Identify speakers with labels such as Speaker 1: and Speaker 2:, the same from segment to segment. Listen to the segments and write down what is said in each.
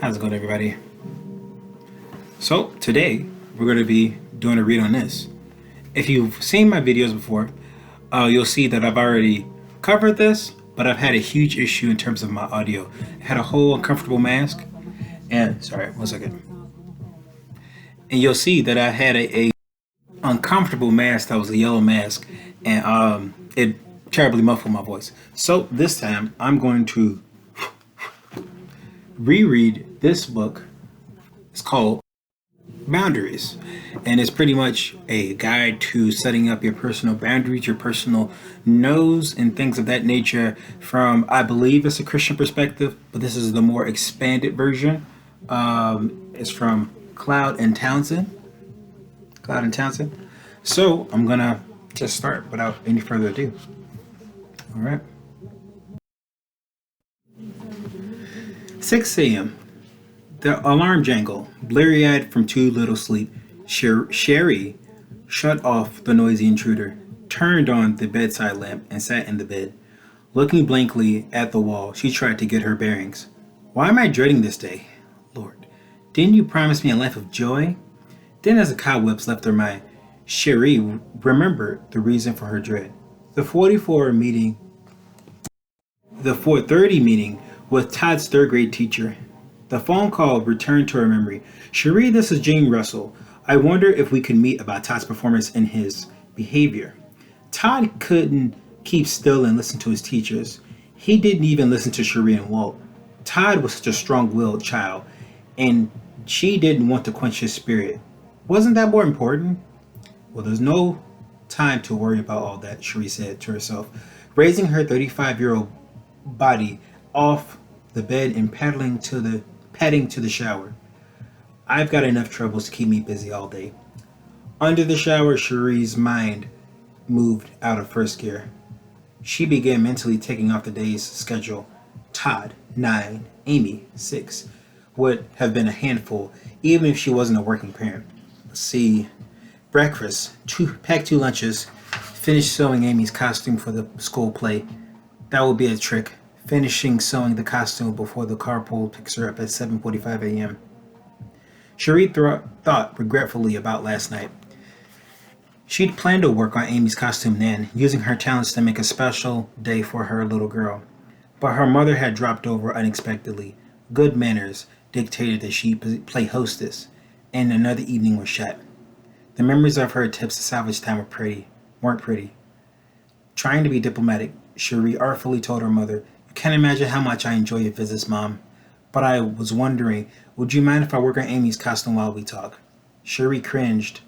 Speaker 1: How's it going, everybody? So today we're going to be doing a read on this. If you've seen my videos before, you'll see that I've already covered this, but I've had a huge issue in terms of my audio. I had a whole uncomfortable mask, and sorry, one second. And you'll see that I had a uncomfortable mask that was a yellow mask, and it terribly muffled my voice. So this time I'm going to reread this book. It's called Boundaries, and it's pretty much a guide to setting up your personal boundaries, your personal no's, and things of that nature from, I believe it's a Christian perspective, but this is the more expanded version. It's from Cloud and Townsend. So I'm gonna just start without any further ado. All right. 6 a.m. The alarm jangled, bleary-eyed from too little sleep. Sherry shut off the noisy intruder, turned on the bedside lamp, and sat in the bed. Looking blankly at the wall, she tried to get her bearings. Why am I dreading this day? Lord, didn't you promise me a life of joy? Then as the cobwebs left her mind, Sherry remembered the reason for her dread. The 4:30 meeting with Todd's third grade teacher. The phone call returned to her memory. Cherie, this is Jane Russell. I wonder if we could meet about Todd's performance and his behavior. Todd couldn't keep still and listen to his teachers. He didn't even listen to Cherie and Walt. Todd was such a strong-willed child, and she didn't want to quench his spirit. Wasn't that more important? Well, there's no time to worry about all that, Cherie said to herself, raising her 35-year-old body off the bed and padding to the shower. I've got enough troubles to keep me busy all day. Under the shower, Cherie's mind moved out of first gear. She began mentally taking off the day's schedule. Todd, 9, Amy, 6, would have been a handful, even if she wasn't a working parent. Let's see. Breakfast, pack 2 lunches, finish sewing Amy's costume for the school play. That would be a trick. Finishing sewing the costume before the carpool picks her up at 7:45 a.m. Cherie thought regretfully about last night. She'd planned to work on Amy's costume then, using her talents to make a special day for her little girl. But her mother had dropped over unexpectedly. Good manners dictated that she play hostess, and another evening was shot. The memories of her attempts to salvage time weren't pretty. Trying to be diplomatic, Cherie artfully told her mother, "Can't imagine how much I enjoy your visits, Mom. But I was wondering, would you mind if I work on Amy's costume while we talk?" Cherie cringed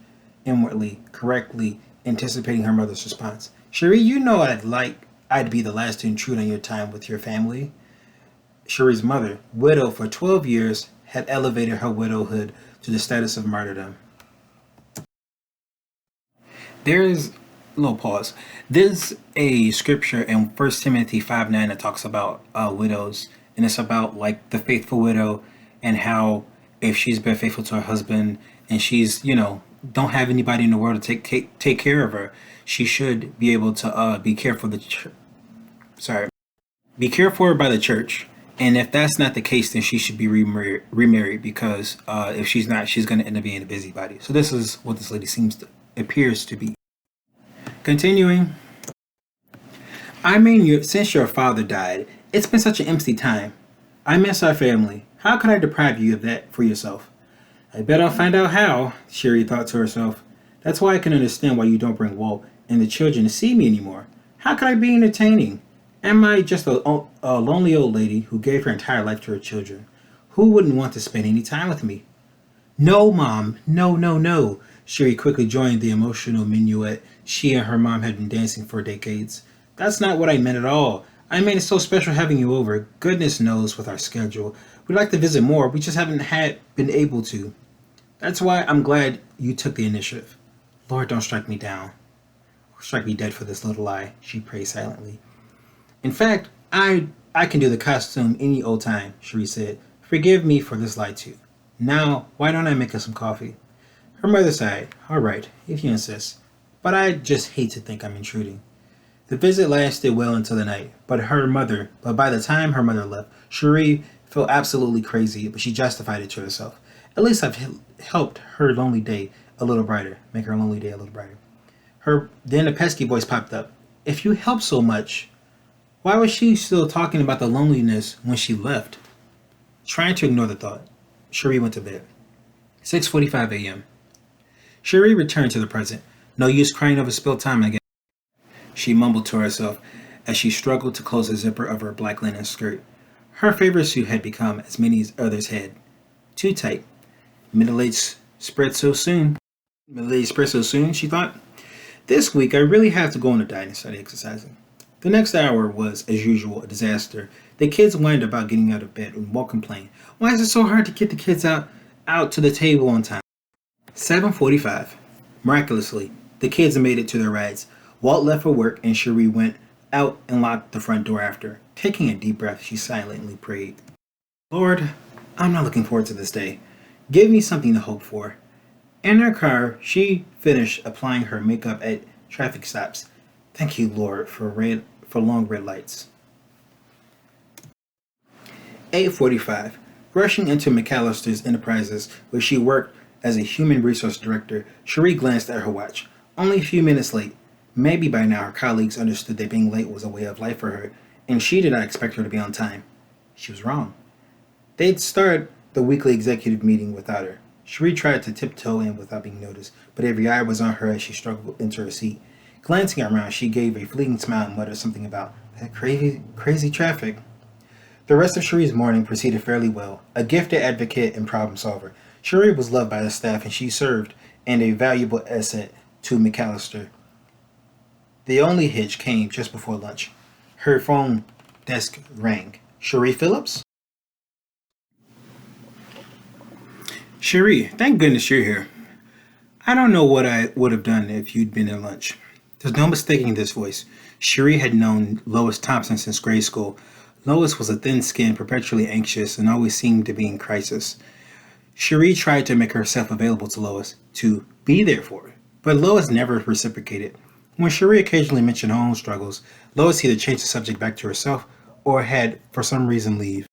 Speaker 1: inwardly, correctly anticipating her mother's response. "Cherie, you know I'd be the last to intrude on your time with your family." Cherie's mother, widowed for 12 years, had elevated her widowhood to the status of martyrdom. There's a little pause. There's a scripture in 1 Timothy 5:9 that talks about widows, and it's about like the faithful widow and how if she's been faithful to her husband and she's don't have anybody in the world to take care of her, she should be able to be cared for be cared for by the church. And if that's not the case, then she should be remarried because if she's not, she's going to end up being a busybody. So this is what this lady appears to be. Continuing. I mean, since your father died, it's been such an empty time. I miss our family. How could I deprive you of that for yourself? I bet I'll find out how, Cherie thought to herself. That's why I can understand why you don't bring Walt and the children to see me anymore. How could I be entertaining? Am I just a lonely old lady who gave her entire life to her children? Who wouldn't want to spend any time with me? No, Mom. No, no, no. Cherie quickly joined the emotional minuet she and her mom had been dancing for decades. That's not what I meant at all. I mean, it's so special having you over. Goodness knows with our schedule. We'd like to visit more. We just haven't been able to. That's why I'm glad you took the initiative. Lord, don't strike me down. Strike me dead for this little lie, she prayed silently. In fact, I can do the costume any old time, Cherie said. Forgive me for this lie too. Now, why don't I make us some coffee? Her mother sighed. All right, if you insist. But I just hate to think I'm intruding. The visit lasted well into the night, but by the time her mother left, Cherie felt absolutely crazy, but she justified it to herself. At least I've helped her lonely day a little brighter, make her lonely day a little brighter. Then a pesky voice popped up. If you help so much, why was she still talking about the loneliness when she left? Trying to ignore the thought, Cherie went to bed. 6:45 a.m. Cherie returned to the present. No use crying over spilled time again, she mumbled to herself as she struggled to close the zipper of her black linen skirt. Her favorite suit had become, as many others had, too tight. Middle-aged spread so soon. Middle-aged spread so soon, she thought. This week I really have to go on a diet and study exercising. The next hour was, as usual, a disaster. The kids whined about getting out of bed and Walt complained. Why is it so hard to get the kids out to the table on time? 7:45. Miraculously, the kids made it to their rides. Walt left for work and Cherie went out and locked the front door after. Taking a deep breath, she silently prayed. Lord, I'm not looking forward to this day. Give me something to hope for. In her car, she finished applying her makeup at traffic stops. Thank you, Lord, for long red lights. 8:45. Rushing into McAllister's Enterprises, where she worked as a human resource director, Cherie glanced at her watch. Only a few minutes late. Maybe by now her colleagues understood that being late was a way of life for her, and she did not expect her to be on time. She was wrong. They'd started the weekly executive meeting without her. Cherie tried to tiptoe in without being noticed, but every eye was on her as she struggled into her seat. Glancing around, she gave a fleeting smile and muttered something about that crazy traffic. The rest of Cherie's morning proceeded fairly well. A gifted advocate and problem solver, Cherie was loved by the staff and she served and a valuable asset to McAllister. The only hitch came just before lunch. Her phone desk rang. Cherie Phillips? Cherie, thank goodness you're here. I don't know what I would have done if you'd been at lunch. There's no mistaking this voice. Cherie had known Lois Thompson since grade school. Lois was a thin-skinned, perpetually anxious, and always seemed to be in crisis. Cherie tried to make herself available to Lois, to be there for her, but Lois never reciprocated. When Cherie occasionally mentioned her own struggles, Lois either changed the subject back to herself or had, for some reason, leave.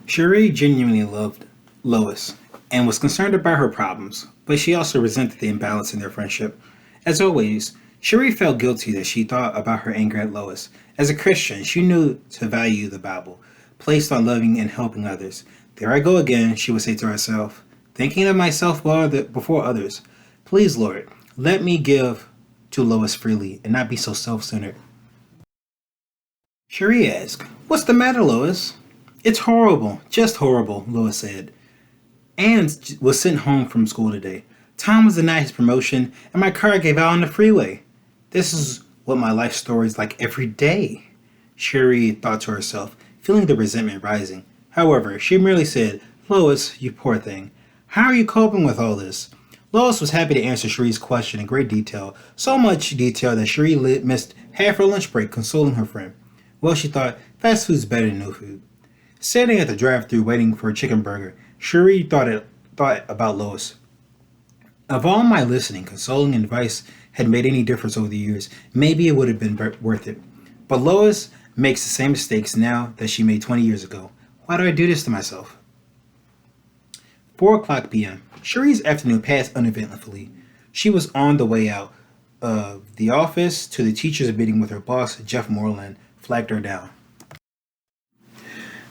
Speaker 1: Cherie genuinely loved Lois and was concerned about her problems, but she also resented the imbalance in their friendship. As always, Cherie felt guilty that she thought about her anger at Lois. As a Christian, she knew to value the Bible, placed on loving and helping others. There I go again, she would say to herself, thinking of myself before others. Please, Lord, let me give to Lois freely and not be so self-centered. Cherie asked, What's the matter, Lois? It's horrible, just horrible, Lois said. Anne was sent home from school today. Tom was denied his promotion, and my car gave out on the freeway. This is what my life story is like every day, Cherie thought to herself, feeling the resentment rising. However, she merely said, Lois, you poor thing, how are you coping with all this? Lois was happy to answer Cherie's question in great detail, so much detail that Cherie missed half her lunch break consoling her friend. Well, she thought, fast food's better than no food. Sitting at the drive-thru waiting for a chicken burger, Cherie thought about Lois. If all my listening, consoling advice had made any difference over the years, maybe it would have been worth it. But Lois makes the same mistakes now that she made 20 years ago. Why do I do this to myself? 4:00 p.m. Cherie's afternoon passed uneventfully. She was on the way out of the office to the teacher's meeting with her boss, Jeff Moreland, flagged her down.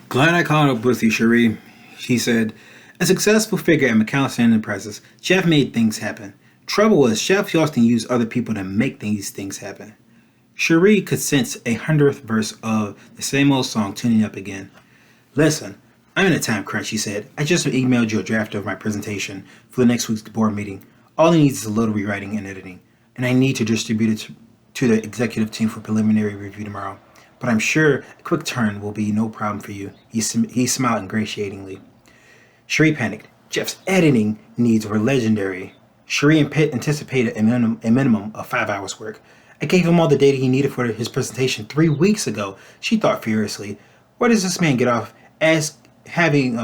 Speaker 1: Glad I caught up with you, Cherie, he said. A successful figure at McAllister Enterprises, Jeff made things happen. Trouble was, Jeff often used other people to make these things happen. Cherie could sense a 100th verse of the same old song tuning up again. Listen, I'm in a time crunch, he said. I just emailed you a draft of my presentation for the next week's board meeting. All it needs is a little rewriting and editing, and I need to distribute it to the executive team for preliminary review tomorrow. But I'm sure a quick turn will be no problem for you. He smiled ingratiatingly. Cherie panicked. Jeff's editing needs were legendary. Cherie anticipated a minimum of 5 hours work. I gave him all the data he needed for his presentation 3 weeks ago, she thought furiously. Where does this man get off having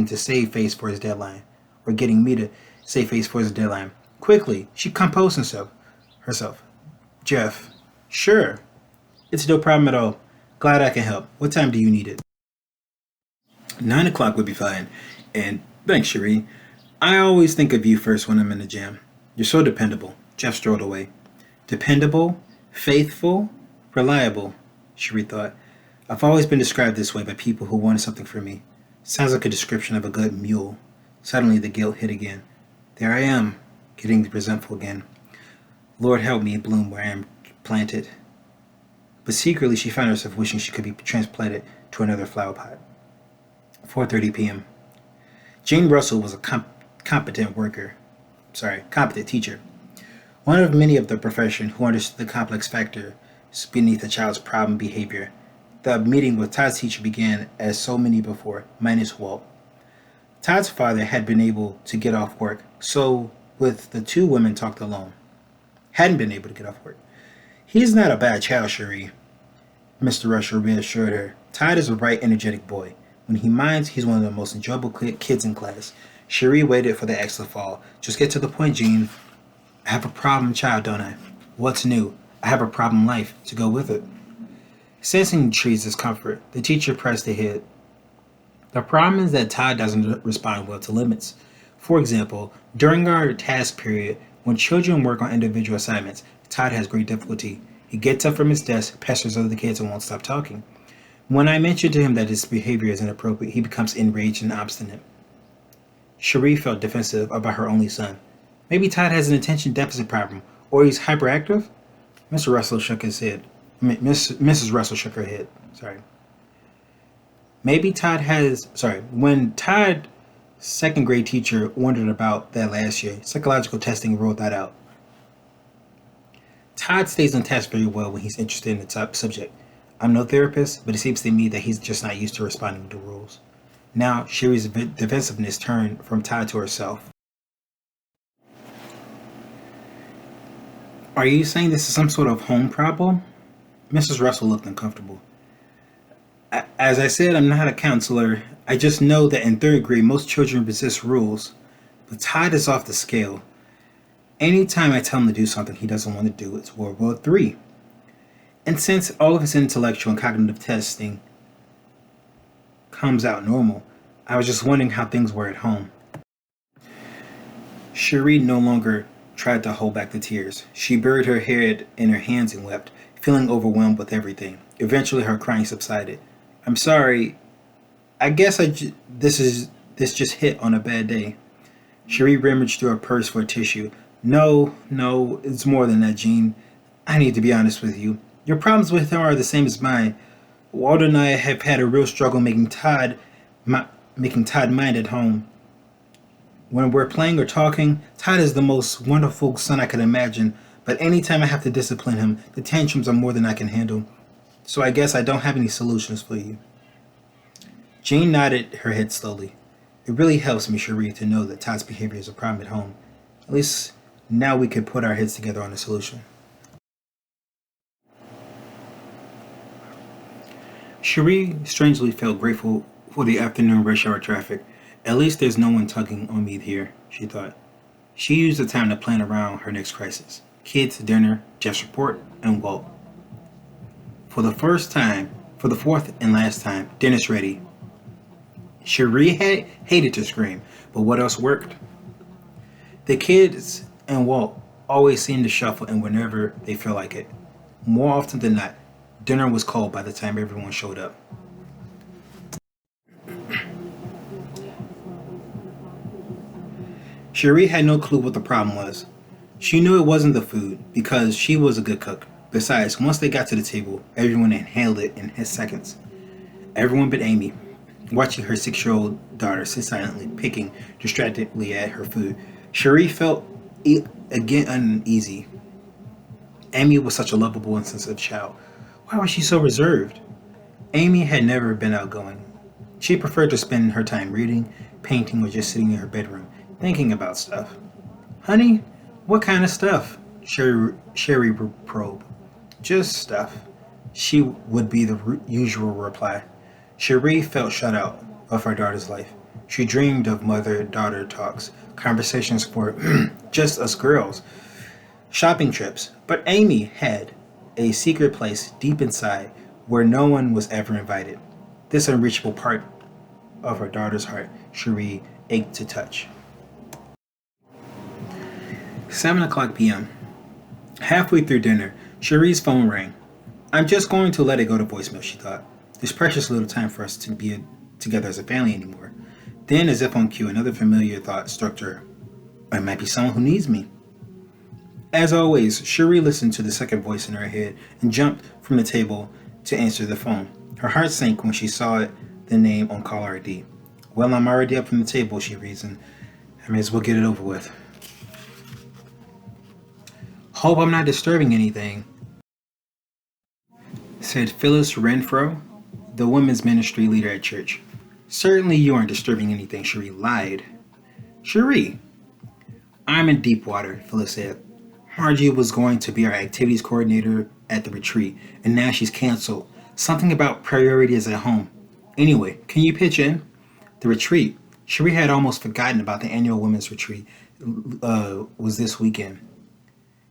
Speaker 1: to save face for his deadline? Or getting me to save face for his deadline? Quickly, she composed herself. Jeff, sure. It's no problem at all. Glad I can help. What time do you need it? 9 o'clock would be fine. And thanks, Cherie. I always think of you first when I'm in the gym. You're so dependable. Jeff strolled away. Dependable, faithful, reliable, Cherie thought. I've always been described this way by people who wanted something from me. Sounds like a description of a good mule. Suddenly the guilt hit again. There I am, getting resentful again. Lord help me bloom where I am planted. But secretly she found herself wishing she could be transplanted to another flower pot. 4:30 p.m. Jane Russell was a competent teacher. One of many of the profession who understood the complex factors beneath a child's problem behavior. The meeting with Todd's teacher began as so many before, minus Walt. Todd's father had been able to get off work, so with the two women talked alone. Hadn't been able to get off work. He's not a bad child, Cherie, Mr. Russell reassured her. Todd is a bright, energetic boy. When he minds, he's one of the most enjoyable kids in class. Cherie waited for the X to fall. Just get to the point, Jean. I have a problem child, don't I? What's new? I have a problem life to go with it. Sensing Tree's discomfort, the teacher pressed ahead. The problem is that Todd doesn't respond well to limits. For example, during our task period, when children work on individual assignments, Todd has great difficulty. He gets up from his desk, pesters other kids, and won't stop talking. When I mention to him that his behavior is inappropriate, he becomes enraged and obstinate. Cherie felt defensive about her only son. Maybe Todd has an attention deficit problem, or he's hyperactive? Mr. Russell shook his head. Mrs. Russell shook her head. When Todd's second grade teacher wondered about that last year, psychological testing ruled that out. Todd stays on task very well when he's interested in the top subject. I'm no therapist, but it seems to me that he's just not used to responding to rules. Now, Cherie's defensiveness turned from Todd to herself. Are you saying this is some sort of home problem? Mrs. Russell looked uncomfortable. As I said, I'm not a counselor. I just know that in third grade, most children resist rules. But Todd is off the scale. Anytime I tell him to do something he doesn't want to do, it's World War III. And since all of his intellectual and cognitive testing comes out normal, I was just wondering how things were at home. Cherie no longer tried to hold back the tears. She buried her head in her hands and wept, feeling overwhelmed with everything. Eventually her crying subsided. I'm sorry. I guess this just hit on a bad day. Cherie rummaged through her purse for a tissue. No, it's more than that, Jean. I need to be honest with you. Your problems with him are the same as mine. Walter and I have had a real struggle making Todd mind at home. When we're playing or talking, Todd is the most wonderful son I could imagine, but anytime I have to discipline him, the tantrums are more than I can handle. So I guess I don't have any solutions for you. Jean nodded her head slowly. It really helps me, Cherie, to know that Todd's behavior is a problem at home. At least now we could put our heads together on a solution. Cherie strangely felt grateful for the afternoon rush hour traffic. At least there's no one tugging on me here, she thought. She used the time to plan around her next crisis. Kids, dinner, Jeff's report, and Walt. For the fourth and last time, dinner's ready. Cherie hated to scream, but what else worked? The kids and Walt always seemed to shuffle in whenever they feel like it. More often than not, dinner was cold by the time everyone showed up. Cherie had no clue what the problem was. She knew it wasn't the food because she was a good cook. Besides, once they got to the table, everyone inhaled it in seconds. Everyone but Amy, watching her 6-year-old daughter sit silently, picking distractedly at her food. Cherie felt again uneasy. Amy was such a lovable and sensitive child. Why was she so reserved? Amy had never been outgoing. She preferred to spend her time reading, painting, or just sitting in her bedroom, thinking about stuff. Honey, what kind of stuff? Cherie probed. Just stuff. She would be the usual reply. Cherie felt shut out of her daughter's life. She dreamed of mother-daughter talks, conversations for just us girls, shopping trips. But Amy had a secret place deep inside where no one was ever invited. This unreachable part of her daughter's heart, Cherie ached to touch. 7 o'clock p.m. Halfway through dinner, Cherie's phone rang. I'm just going to let it go to voicemail, she thought. There's precious little time for us to be together as a family anymore. Then, as if on cue, another familiar thought struck her. It might be someone who needs me. As always, Cherie listened to the second voice in her head and jumped from the table to answer the phone. Her heart sank when she saw the name on caller ID. Well, I'm already up from the table, she reasoned. I may as well get it over with. Hope I'm not disturbing anything, said Phyllis Renfro, the women's ministry leader at church. Certainly you aren't disturbing anything, Cherie lied. Cherie, I'm in deep water, Phyllis said. Margie was going to be our activities coordinator at the retreat, and now she's canceled. Something about priorities at home. Anyway, can you pitch in? The retreat. Cherie had almost forgotten about the annual women's retreat was this weekend.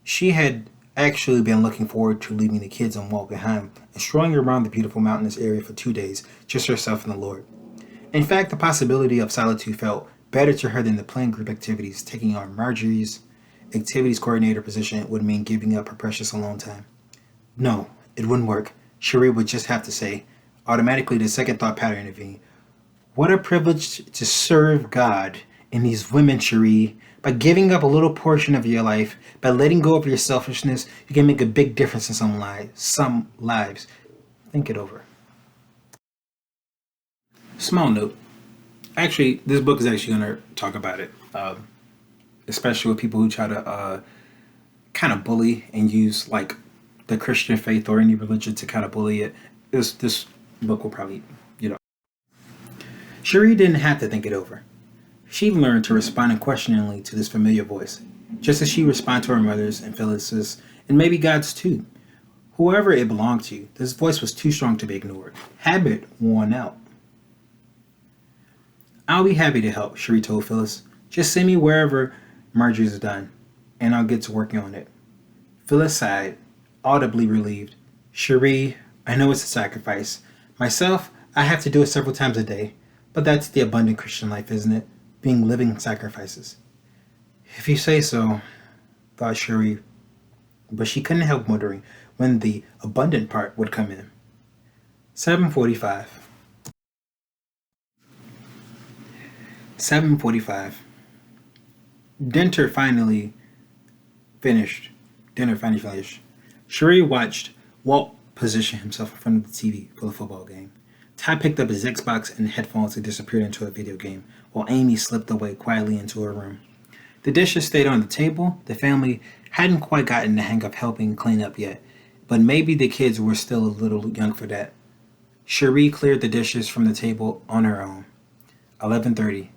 Speaker 1: She had actually been looking forward to leaving the kids on Walk Behind and strolling around the beautiful mountainous area for 2 days, just herself and the Lord. In fact, the possibility of solitude felt better to her than the planned group activities. Taking on Marjorie's activities coordinator position would mean giving up her precious alone time. No, it wouldn't work. Cherie would just have to say. Automatically, the second thought pattern intervened. What a privilege to serve God in these women, Cherie. By giving up a little portion of your life, by letting go of your selfishness, you can make a big difference in some lives. Think it over. Small note. Actually, this book is actually going to talk about it, especially with people who try to kind of bully and use like the Christian faith or any religion to kind of bully it. This book will probably, Cherie didn't have to think it over. She learned to respond unquestioningly to this familiar voice, just as she responded to her mother's and Phyllis's, and maybe God's too. Whoever it belonged to, this voice was too strong to be ignored. Habit worn out. I'll be happy to help, Cherie told Phyllis. Just send me wherever Marjorie's done, and I'll get to working on it. Phyllis sighed, audibly relieved. Cherie, I know it's a sacrifice. Myself, I have to do it several times a day, but that's the abundant Christian life, isn't it? Being living sacrifices. If you say so, thought Cherie, but she couldn't help wondering when the abundant part would come in. 7:45. 7:45. Dinner finally finished. Cherie watched Walt position himself in front of the TV for the football game. Ty picked up his Xbox and headphones and disappeared into a video game, while Amy slipped away quietly into her room. The dishes stayed on the table. The family hadn't quite gotten the hang of helping clean up yet, but maybe the kids were still a little young for that. Cherie cleared the dishes from the table on her own. 11:30.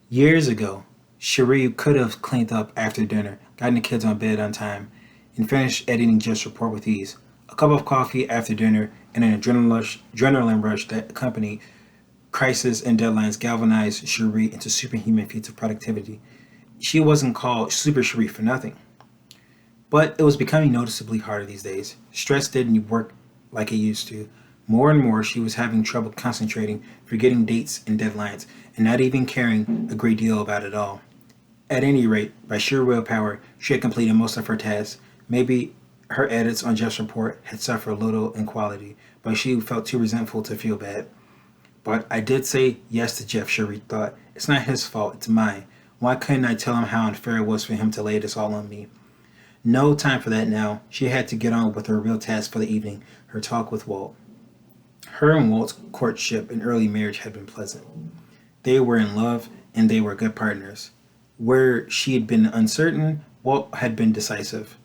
Speaker 1: Years ago, Cherie could have cleaned up after dinner, gotten the kids on bed on time, and finished editing Just Report with ease. A cup of coffee after dinner and an adrenaline rush that accompanied crisis and deadlines galvanized Cherie into superhuman feats of productivity. She wasn't called Super Cherie for nothing. But it was becoming noticeably harder these days. Stress didn't work like it used to. More and more, she was having trouble concentrating, forgetting dates and deadlines, and not even caring a great deal about it all. At any rate, by sheer willpower, she had completed most of her tasks. Maybe her edits on Just Report had suffered a little in quality, but she felt too resentful to feel bad. But I did say yes to Jeff, Cherie thought. It's not his fault, it's mine. Why couldn't I tell him how unfair it was for him to lay this all on me? No time for that now. She had to get on with her real task for the evening, her talk with Walt. Her and Walt's courtship and early marriage had been pleasant. They were in love, and they were good partners. Where she had been uncertain, Walt had been decisive.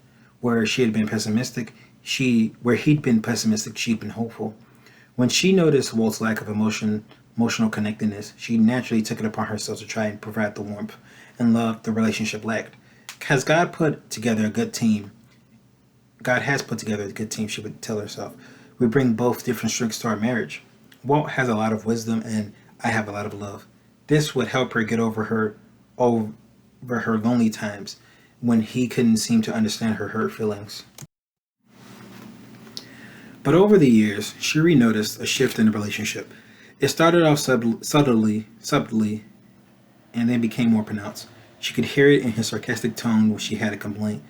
Speaker 1: Where he'd been pessimistic, she'd been hopeful. When she noticed Walt's lack of emotional connectedness, she naturally took it upon herself to try and provide the warmth and love the relationship lacked. Because God has put together a good team, she would tell herself. We bring both different strengths to our marriage. Walt has a lot of wisdom and I have a lot of love. This would help her get over her lonely times when he couldn't seem to understand her hurt feelings. But over the years, Cherie noticed a shift in the relationship. It started off subtly, and then became more pronounced. She could hear it in his sarcastic tone when she had a complaint.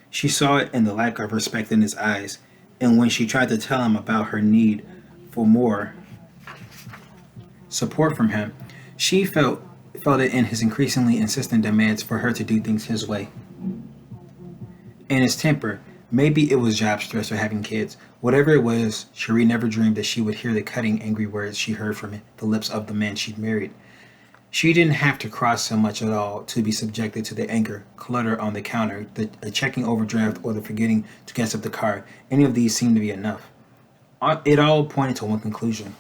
Speaker 1: She saw it in the lack of respect in his eyes, and when she tried to tell him about her need for more support from him, she felt it in his increasingly insistent demands for her to do things his way. And his temper, maybe it was job stress or having kids. Whatever it was, Cherie never dreamed that she would hear the cutting, angry words she heard from the lips of the man she'd married. She didn't have to cross so much at all to be subjected to the anger, clutter on the counter, the checking overdraft, or the forgetting to gas up the car. Any of these seemed to be enough. It all pointed to one conclusion.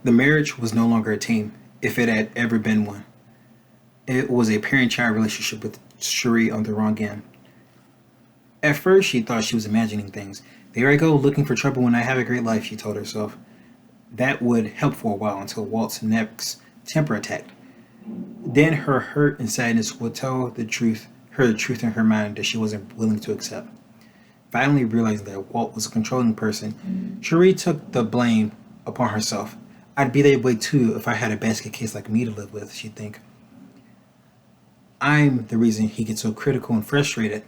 Speaker 1: The marriage was no longer a team, if it had ever been one. It was a parent-child relationship with Cherie on the wrong end. At first, she thought she was imagining things. There I go, looking for trouble when I have a great life, she told herself. That would help for a while until Walt's next temper attacked. Then her hurt and sadness would tell the truth in her mind that she wasn't willing to accept. Finally realizing that Walt was a controlling person, Cherie took the blame upon herself. I'd be that way too if I had a basket case like me to live with, she'd think. I'm the reason he gets so critical and frustrated.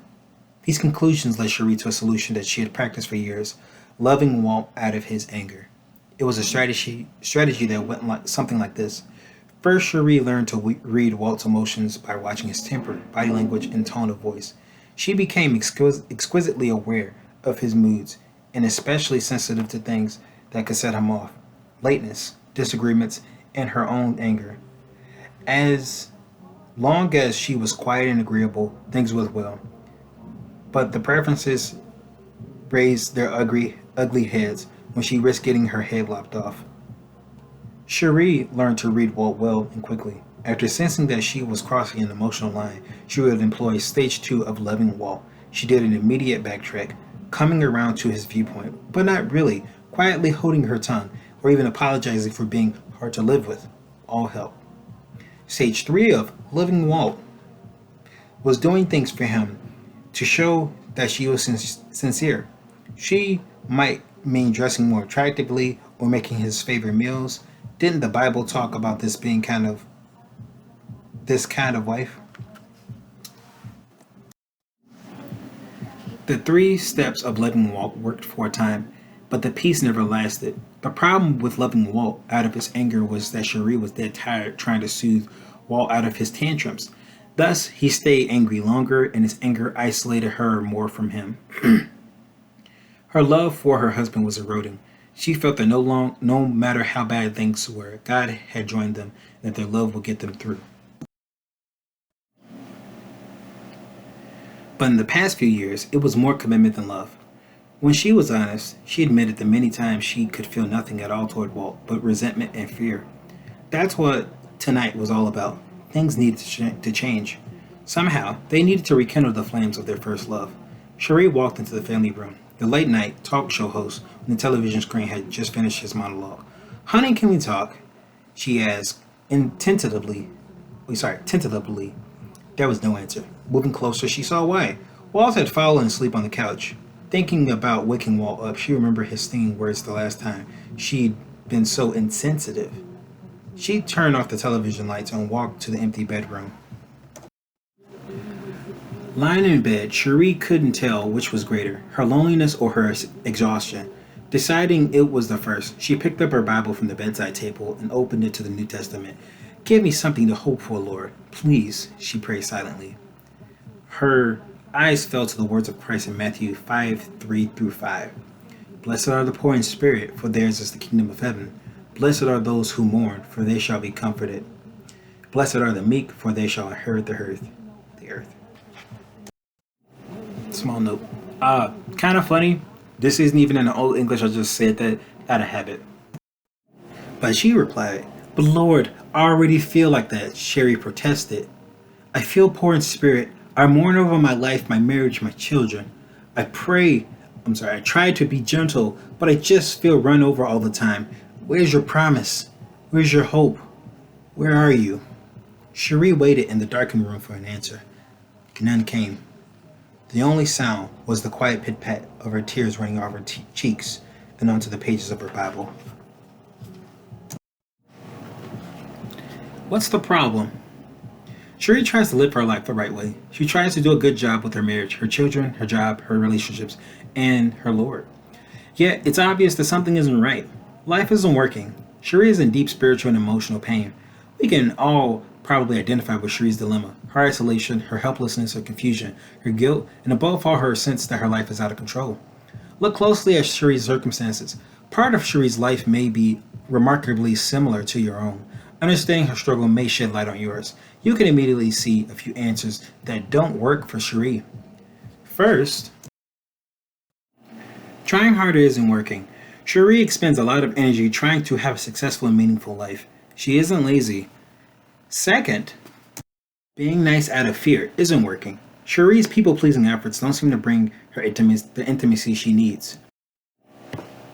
Speaker 1: These conclusions led Cherie to a solution that she had practiced for years, loving Walt out of his anger. It was a strategy that went something like this. First, Cherie learned to read Walt's emotions by watching his temper, body language, and tone of voice. She became exquisitely aware of his moods, and especially sensitive to things that could set him off. Lateness, disagreements, and her own anger. As long as she was quiet and agreeable, things went well. But the preferences raised their ugly heads when she risked getting her head lopped off. Cherie learned to read Walt well and quickly. After sensing that she was crossing an emotional line, she would employ stage 2 of loving Walt. She did an immediate backtrack, coming around to his viewpoint, but not really, quietly holding her tongue, or even apologizing for being hard to live with. All helped. Stage 3 of loving Walt was doing things for him to show that she was sincere. She might mean dressing more attractively or making his favorite meals. Didn't the Bible talk about this kind of wife? The 3 steps of loving Walt worked for a time, but the peace never lasted. The problem with loving Walt out of his anger was that Cherie was dead tired trying to soothe Walt out of his tantrums. Thus, he stayed angry longer, and his anger isolated her more from him. Her love for her husband was eroding. She felt that no matter how bad things were, God had joined them, and that their love would get them through. But in the past few years, it was more commitment than love. When she was honest, she admitted that many times she could feel nothing at all toward Walt, but resentment and fear. That's what tonight was all about. Things needed to change. Somehow, they needed to rekindle the flames of their first love. Cherie walked into the family room. The late-night talk show host on the television screen had just finished his monologue. Honey, can we talk? She asked, tentatively. There was no answer. Moving closer, she saw why. Walt had fallen asleep on the couch. Thinking about waking Walt up, she remembered his stinging words the last time she'd been so insensitive. She turned off the television lights and walked to the empty bedroom. Lying in bed, Cherie couldn't tell which was greater, her loneliness or her exhaustion. Deciding it was the first, she picked up her Bible from the bedside table and opened it to the New Testament. Give me something to hope for, Lord. Please, she prayed silently. Her eyes fell to the words of Christ in Matthew 5:3-5. Blessed are the poor in spirit, for theirs is the kingdom of heaven. Blessed are those who mourn, for they shall be comforted. Blessed are the meek, for they shall inherit the earth. Small note. Kind of funny. This isn't even in the Old English. I just said that out of habit. But she replied, But Lord, I already feel like that, Cherie protested. I feel poor in spirit. I mourn over my life, my marriage, my children. I try to be gentle, but I just feel run over all the time. Where's your promise? Where's your hope? Where are you? Cherie waited in the darkened room for an answer. None came. The only sound was the quiet pit-pat of her tears running off her cheeks and onto the pages of her Bible. What's the problem? Cherie tries to live her life the right way. She tries to do a good job with her marriage, her children, her job, her relationships, and her Lord. Yet, it's obvious that something isn't right. Life isn't working. Cherie is in deep spiritual and emotional pain. We can all probably identify with Cherie's dilemma, her isolation, her helplessness, her confusion, her guilt, and above all, her sense that her life is out of control. Look closely at Cherie's circumstances. Part of Cherie's life may be remarkably similar to your own. Understanding her struggle may shed light on yours. You can immediately see a few answers that don't work for Cherie. First, trying harder isn't working. Cherie expends a lot of energy trying to have a successful and meaningful life. She isn't lazy. Second, being nice out of fear isn't working. Cherie's people-pleasing efforts don't seem to bring her the intimacy she needs.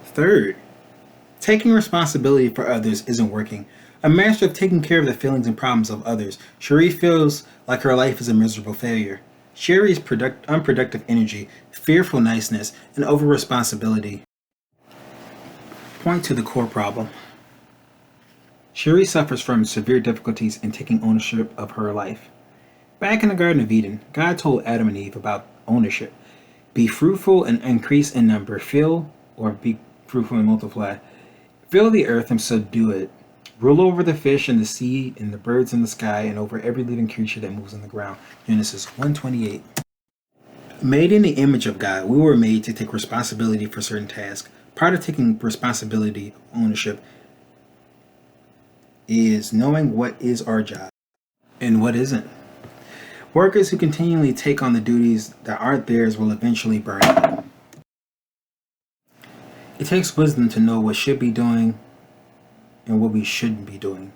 Speaker 1: Third, taking responsibility for others isn't working. A master of taking care of the feelings and problems of others, Cherie feels like her life is a miserable failure. Cherie's unproductive energy, fearful niceness, and over-responsibility point to the core problem. Cherie suffers from severe difficulties in taking ownership of her life. Back in the Garden of Eden, God told Adam and Eve about ownership. Be fruitful and increase in number. Be fruitful and multiply. Fill the earth and subdue it. Rule over the fish in the sea and the birds in the sky and over every living creature that moves on the ground. Genesis 1:28. Made in the image of God, we were made to take responsibility for certain tasks. Part of taking responsibility, ownership, is knowing what is our job and what isn't. Workers who continually take on the duties that aren't theirs will eventually burn out. It takes wisdom to know what should be doing and what we shouldn't be doing.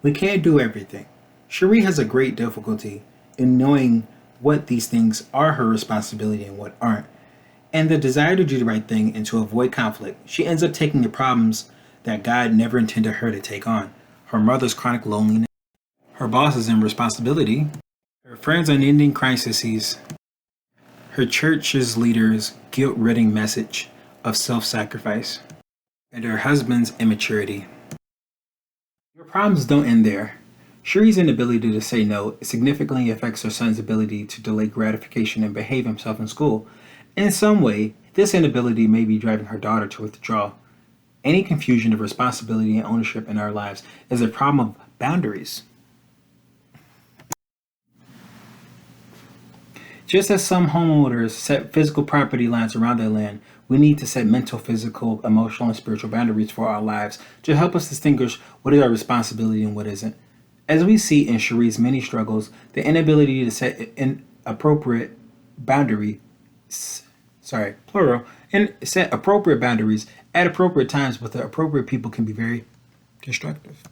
Speaker 1: We can't do everything. Cherie has a great difficulty in knowing what these things are her responsibility and what aren't. And the desire to do the right thing and to avoid conflict, she ends up taking the problems that God never intended her to take on. Her mother's chronic loneliness, her boss's irresponsibility, her friends' unending crises, her church's leaders' guilt-ridden message of self-sacrifice, and her husband's immaturity. Your problems don't end there. Cherie's inability to say no significantly affects her son's ability to delay gratification and behave himself in school. In some way, this inability may be driving her daughter to withdraw. Any confusion of responsibility and ownership in our lives is a problem of boundaries. Just as some homeowners set physical property lines around their land, we need to set mental, physical, emotional, and spiritual boundaries for our lives to help us distinguish what is our responsibility and what isn't. As we see in Cherie's many struggles, the inability to set an appropriate boundary, and set appropriate boundaries at appropriate times with the appropriate people can be very destructive.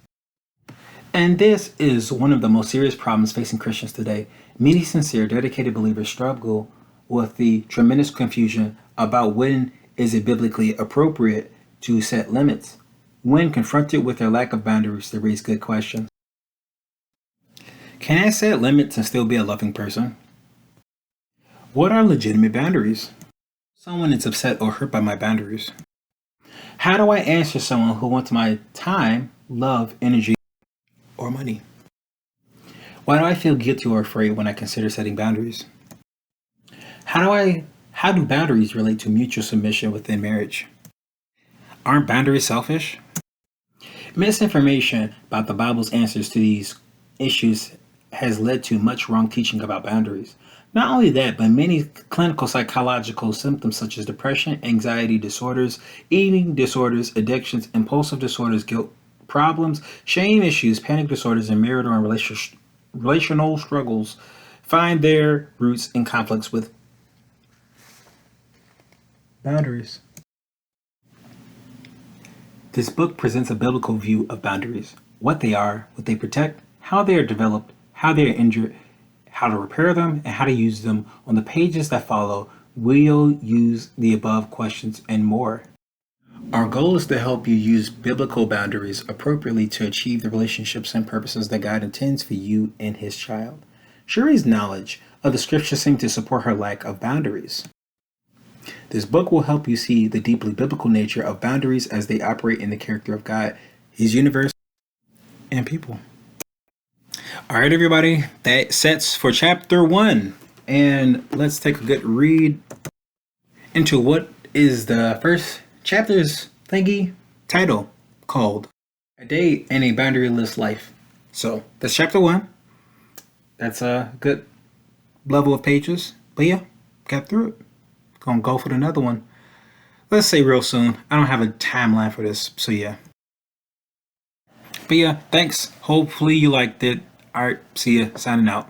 Speaker 1: And this is one of the most serious problems facing Christians today. Many sincere, dedicated believers struggle with the tremendous confusion about when is it biblically appropriate to set limits. When confronted with their lack of boundaries, they raise good questions. Can I set limits and still be a loving person? What are legitimate boundaries? Someone is upset or hurt by my boundaries. How do I answer someone who wants my time, love, energy, or money? Why do I feel guilty or afraid when I consider setting boundaries? How do boundaries relate to mutual submission within marriage? Aren't boundaries selfish? Misinformation about the Bible's answers to these issues has led to much wrong teaching about boundaries. Not only that, but many clinical psychological symptoms such as depression, anxiety disorders, eating disorders, addictions, impulsive disorders, guilt problems, shame issues, panic disorders, and marital and relational struggles find their roots in conflicts with boundaries. This book presents a biblical view of boundaries, what they are, what they protect, how they are developed, how they are injured, how to repair them, and how to use them. On the pages that follow, we'll use the above questions and more. Our goal is to help you use biblical boundaries appropriately to achieve the relationships and purposes that God intends for you and His child. Cherie's knowledge of the scriptures seem to support her lack of boundaries. This book will help you see the deeply biblical nature of boundaries as they operate in the character of God, His universe, and people. All right, everybody, that sets for chapter 1. And let's take a good read into what is the first chapter's title called A Day in a Boundaryless Life. So that's chapter 1. That's a good level of pages. But yeah, got through it. Gonna go for another one. Let's say real soon. I don't have a timeline for this, so yeah. But yeah, thanks. Hopefully you liked it. All right, see ya. Signing out.